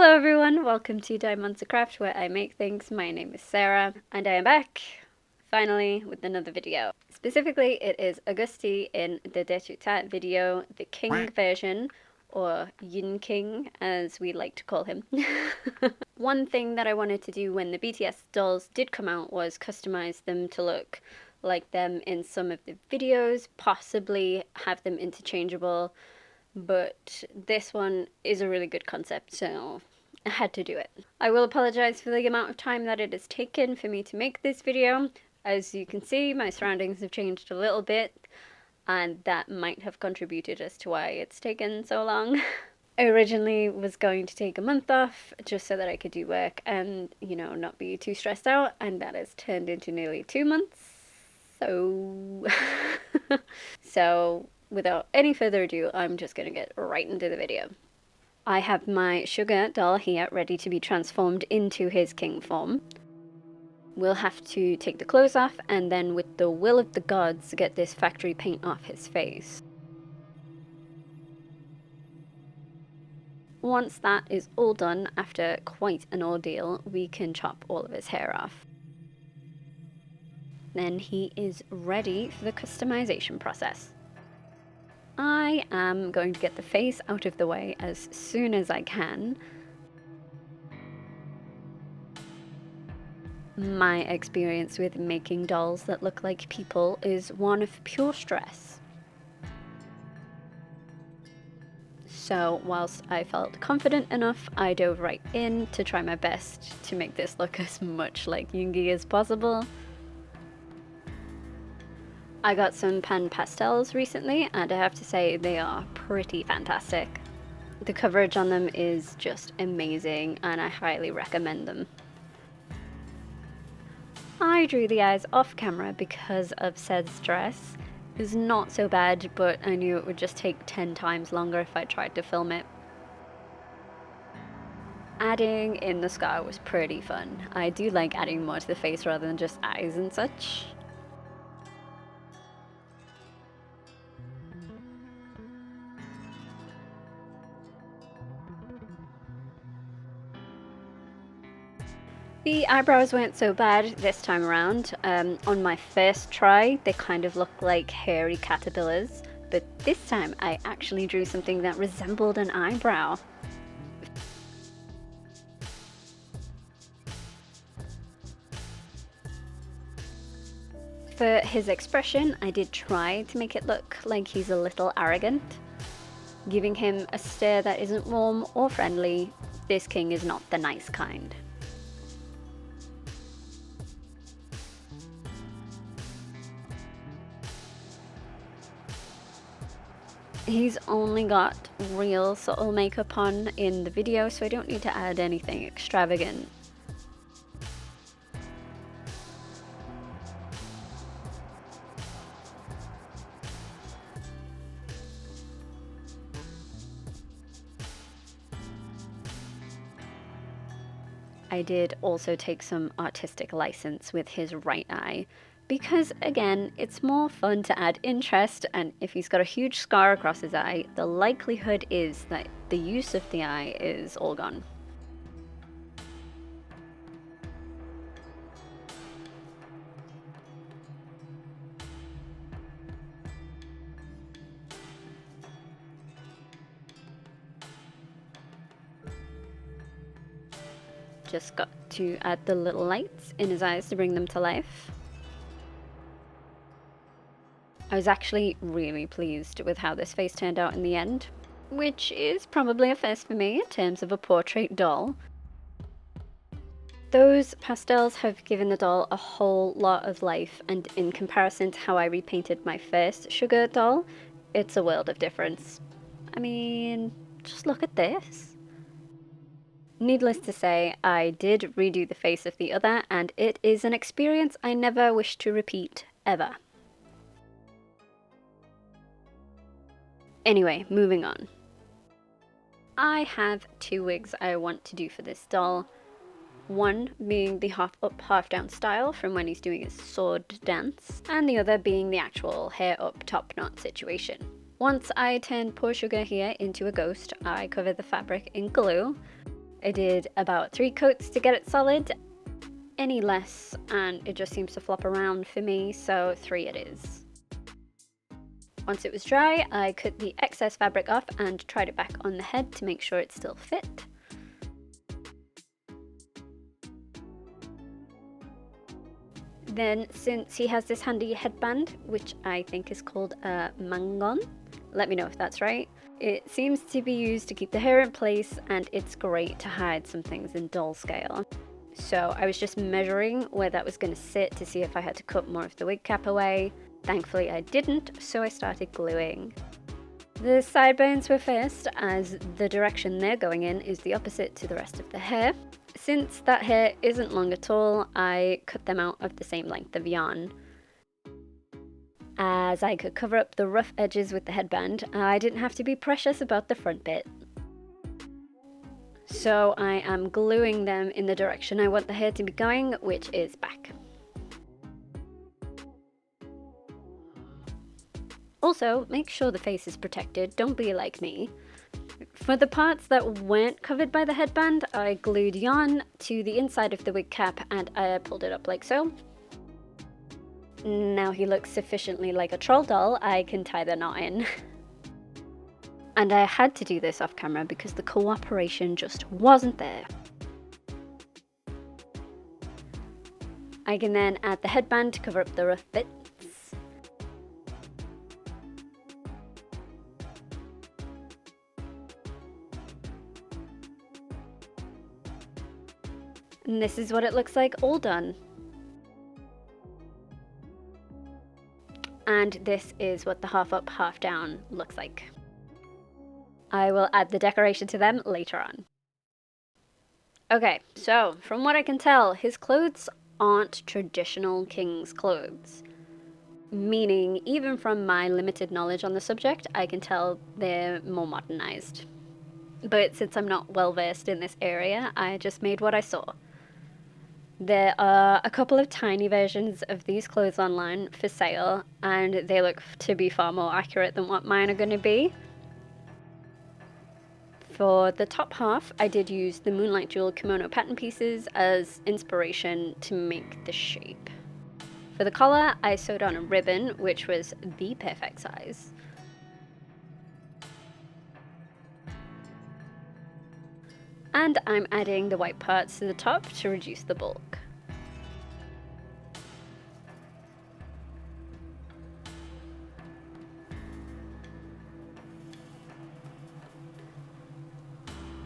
Hello everyone, welcome to Diamondza Craft where I make things. My name is Sarah and I am back, finally, with another video. Specifically, it is Augusti in the Detutat video, the King version, or Yin King as we like to call him. One thing that I wanted to do when the BTS dolls did come out was customize them to look like them in some of the videos, possibly have them interchangeable. But this one is a really good concept, so I had to do it. I will apologize for the amount of time that it has taken for me to make this video. As you can see, my surroundings have changed a little bit, and that might have contributed as to why it's taken so long. I originally was going to take a month off just so that I could do work and, you know, not be too stressed out, and that has turned into nearly 2 months. So without any further ado, I'm just gonna get right into the video. I have my Suga doll here ready to be transformed into his king form. We'll have to take the clothes off and then, with the will of the gods, get this factory paint off his face. Once that is all done, after quite an ordeal, we can chop all of his hair off. Then he is ready for the customization process. I am going to get the face out of the way as soon as I can. My experience with making dolls that look like people is one of pure stress. So whilst I felt confident enough, I dove right in to try my best to make this look as much like Yoongi as possible. I got some pan pastels recently, and I have to say they are pretty fantastic. The coverage on them is just amazing, and I highly recommend them. I drew the eyes off camera because of said stress. It was not so bad, but I knew it would just take 10 times longer if I tried to film it. Adding in the scar was pretty fun. I do like adding more to the face rather than just eyes and such. The eyebrows weren't so bad this time around. On my first try, they kind of looked like hairy caterpillars, but this time I actually drew something that resembled an eyebrow. For his expression, I did try to make it look like he's a little arrogant, giving him a stare that isn't warm or friendly. This king is not the nice kind. He's only got real subtle makeup on in the video, so I don't need to add anything extravagant. I did also take some artistic license with his right eye, because again, it's more fun to add interest, and if he's got a huge scar across his eye, the likelihood is that the use of the eye is all gone. Just got to add the little lights in his eyes to bring them to life. I was actually really pleased with how this face turned out in the end, which is probably a first for me in terms of a portrait doll. Those pastels have given the doll a whole lot of life, and in comparison to how I repainted my first Suga doll, it's a world of difference. I mean, just look at this. Needless to say, I did redo the face of the other, and it is an experience I never wish to repeat, ever. Anyway, moving on. I have 2 wigs I want to do for this doll. One being the half up, half down style from when he's doing his sword dance, and the other being the actual hair up, top knot situation. Once I turned poor Suga here into a ghost, I covered the fabric in glue. I did about 3 coats to get it solid. Any less and it just seems to flop around for me, so 3 it is. Once it was dry, I cut the excess fabric off and tried it back on the head to make sure it still fit. Then, since he has this handy headband, which I think is called a mangon, let me know if that's right, it seems to be used to keep the hair in place and it's great to hide some things in doll scale. So I was just measuring where that was going to sit to see if I had to cut more of the wig cap away. Thankfully I didn't, so I started gluing. The sideburns were first, as the direction they're going in is the opposite to the rest of the hair. Since that hair isn't long at all, I cut them out of the same length of yarn. As I could cover up the rough edges with the headband, I didn't have to be precious about the front bit. So I am gluing them in the direction I want the hair to be going, which is back. Also, make sure the face is protected, don't be like me. For the parts that weren't covered by the headband, I glued yarn to the inside of the wig cap and I pulled it up like so. Now he looks sufficiently like a troll doll, I can tie the knot in. And I had to do this off camera because the cooperation just wasn't there. I can then add the headband to cover up the rough bits. And this is what it looks like all done. And this is what the half up, half down looks like. I will add the decoration to them later on. Okay, so from what I can tell, his clothes aren't traditional king's clothes. Meaning, even from my limited knowledge on the subject, I can tell they're more modernized. But since I'm not well versed in this area, I just made what I saw. There are a couple of tiny versions of these clothes online for sale, and they look to be far more accurate than what mine are going to be. For the top half, I did use the Moonlight Jewel kimono pattern pieces as inspiration to make the shape. For the collar, I sewed on a ribbon, which was the perfect size. And I'm adding the white parts to the top to reduce the bulk.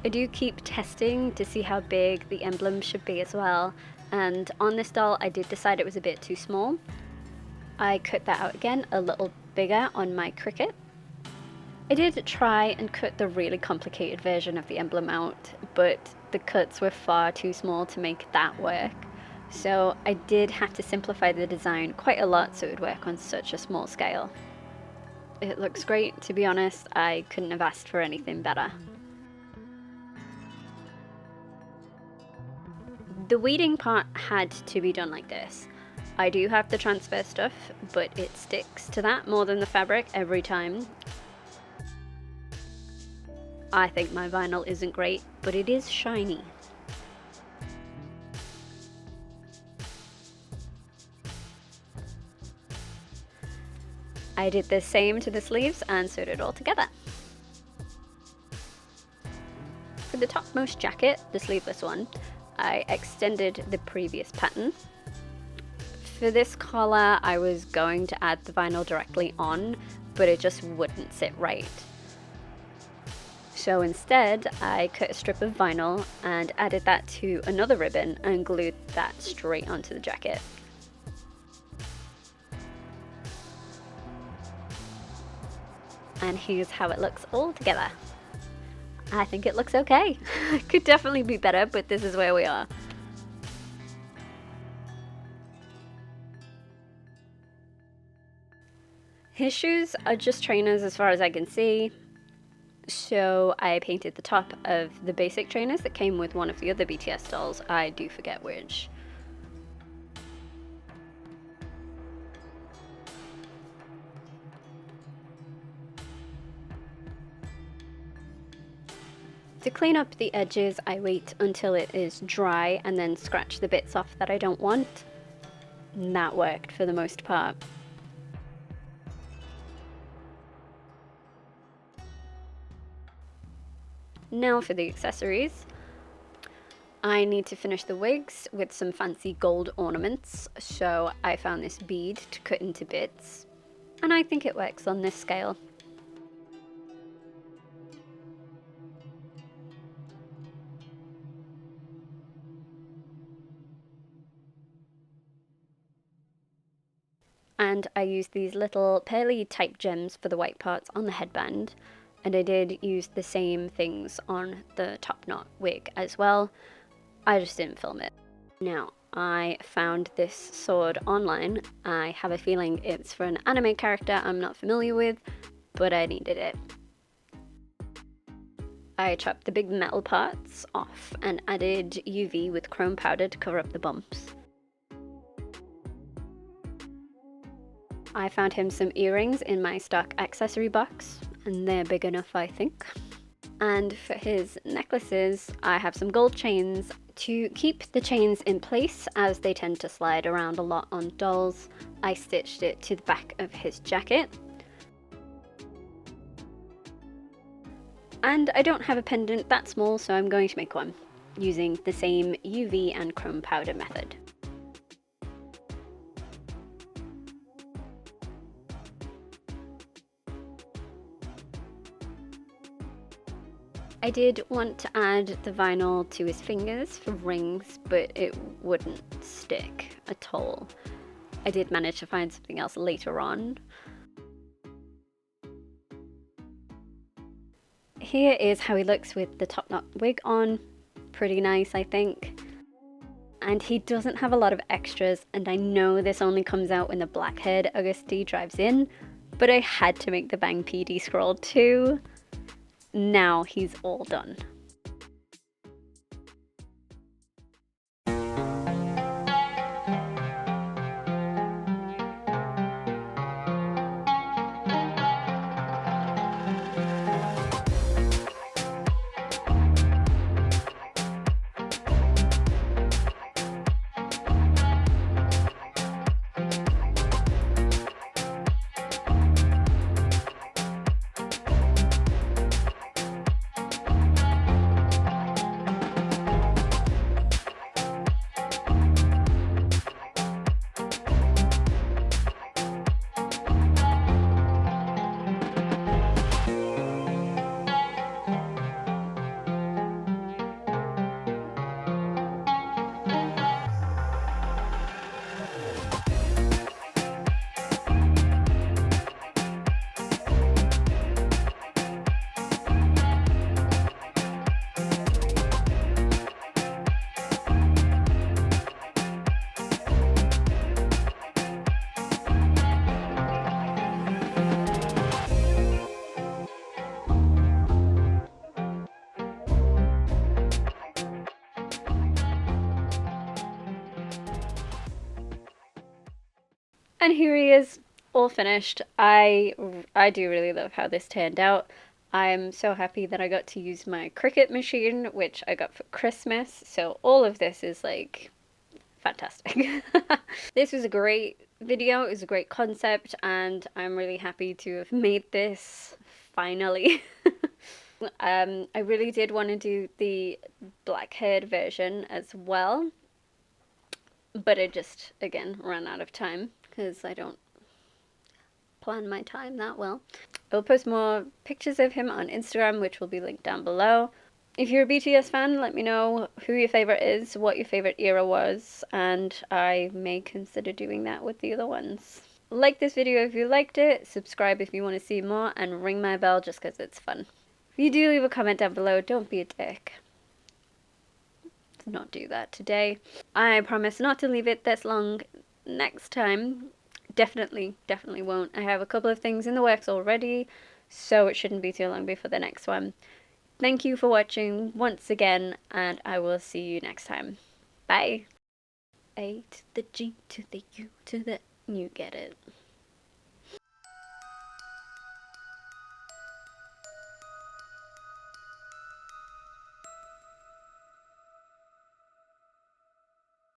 I do keep testing to see how big the emblem should be as well, and on this doll I did decide it was a bit too small. I cut that out again a little bigger on my Cricut. I did try and cut the really complicated version of the emblem out, but the cuts were far too small to make that work. So I did have to simplify the design quite a lot so it would work on such a small scale. It looks great, to be honest. I couldn't have asked for anything better. The weeding part had to be done like this. I do have the transfer stuff, but it sticks to that more than the fabric every time. I think my vinyl isn't great, but it is shiny. I did the same to the sleeves and sewed it all together. For the topmost jacket, the sleeveless one, I extended the previous pattern. For this collar, I was going to add the vinyl directly on, but it just wouldn't sit right. So instead, I cut a strip of vinyl and added that to another ribbon and glued that straight onto the jacket. And here's how it looks all together. I think it looks okay. It could definitely be better, but this is where we are. His shoes are just trainers as far as I can see. So I painted the top of the basic trainers that came with one of the other BTS dolls. I do forget which. To clean up the edges, I wait until it is dry and then scratch the bits off that I don't want. And that worked for the most part. Now for the accessories. I need to finish the wigs with some fancy gold ornaments, so I found this bead to cut into bits, and I think it works on this scale. And I used these little pearly type gems for the white parts on the headband, and I did use the same things on the top knot wig as well. I just didn't film it. Now, I found this sword online. I have a feeling it's for an anime character I'm not familiar with, but I needed it. I chopped the big metal parts off and added UV with chrome powder to cover up the bumps. I found him some earrings in my stock accessory box, and they're big enough, I think. And for his necklaces, I have some gold chains to keep the chains in place, as they tend to slide around a lot on dolls. I stitched it to the back of his jacket. And I don't have a pendant that small, so I'm going to make one using the same UV and chrome powder method. I did want to add the vinyl to his fingers for rings, but it wouldn't stick at all. I did manage to find something else later on. Here is how he looks with the top knot wig on. Pretty nice, I think. And he doesn't have a lot of extras, and I know this only comes out when the black-haired Augusti drives in, but I had to make the Bang PD scroll too. Now he's all done. And here he is, all finished. I do really love how this turned out. I'm so happy that I got to use my Cricut machine, which I got for Christmas. So all of this is like fantastic. This was a great video. It was a great concept, and I'm really happy to have made this finally. I really did want to do the black-haired version as well, but I just, again, ran out of time because I don't plan my time that well. I will post more pictures of him on Instagram, which will be linked down below. If you're a BTS fan, let me know who your favorite is, what your favorite era was, and I may consider doing that with the other ones. Like this video if you liked it, subscribe if you want to see more, and ring my bell just because it's fun. If you do leave a comment down below, don't be a dick. Let's not do that today. I promise not to leave it this long next time. Definitely won't. I have a couple of things in the works already, so it shouldn't be too long before the next one. Thank you for watching once again, and I will see you next time. Bye. A to the G to the U to the... You get it.